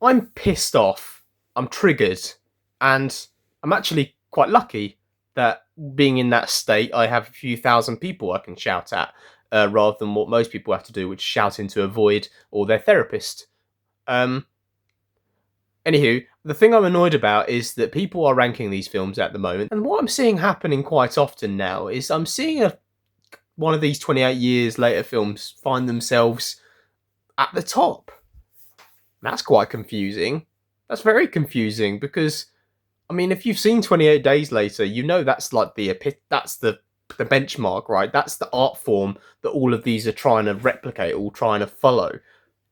I'm pissed off, I'm triggered, and I'm actually quite lucky that being in that state, I have a few thousand people I can shout at, rather than what most people have to do, which is shout into a void or their therapist. Um, Anywho, the thing I'm annoyed about is that people are ranking these films at the moment, and what I'm seeing happening quite often now is I'm seeing one of these 28 years later films find themselves at the top. That's quite confusing. That's very confusing because I mean, if you've seen 28 Days Later, you know that's like that's the benchmark, right? That's the art form that all of these are trying to replicate, all trying to follow.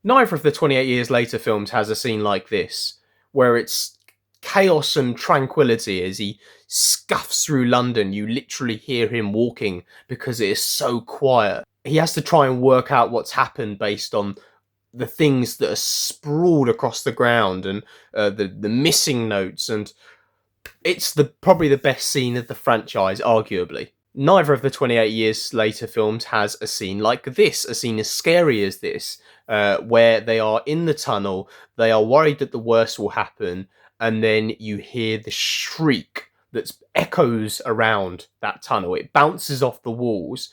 Neither of the 28 Years Later films has a scene like this, where it's chaos and tranquility as he scuffs through London. You literally hear him walking because it is so quiet. He has to try and work out what's happened based on the things that are sprawled across the ground and the missing notes, and it's the probably the best scene of the franchise, arguably. Neither of the 28 Years Later films has a scene like this, a scene as scary as this, where they are in the tunnel, they are worried that the worst will happen, and then you hear the shriek that echoes around that tunnel. It bounces off the walls,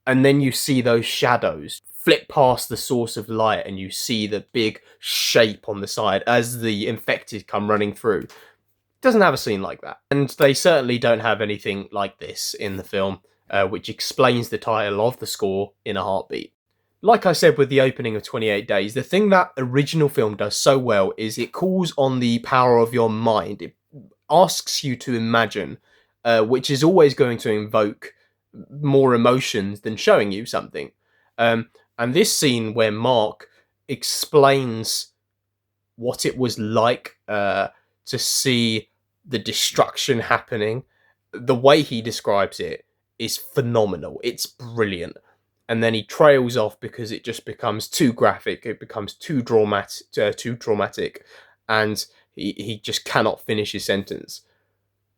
and then you see those shadows flit past the source of light, and you see the big shape on the side as the infected come running through. Doesn't have a scene like that. And they certainly don't have anything like this in the film, which explains the title of the score in a heartbeat. Like I said with the opening of 28 Days, the thing that original film does so well is it calls on the power of your mind. It asks you to imagine, which is always going to invoke more emotions than showing you something. And this scene where Mark explains what it was like to see the destruction happening, the way he describes it is phenomenal. It's brilliant. And then he trails off because it just becomes too graphic. It becomes too traumatic, and he just cannot finish his sentence.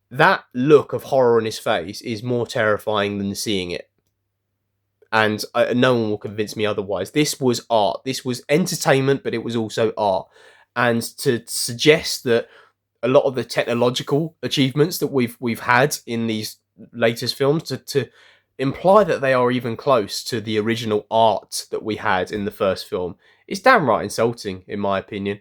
That look of horror on his face is more terrifying than seeing it. And no one will convince me otherwise. This was art. This was entertainment, but it was also art. And to suggest that a lot of the technological achievements that we've had in these latest films to imply that they are even close to the original art that we had in the first film is downright insulting, in my opinion.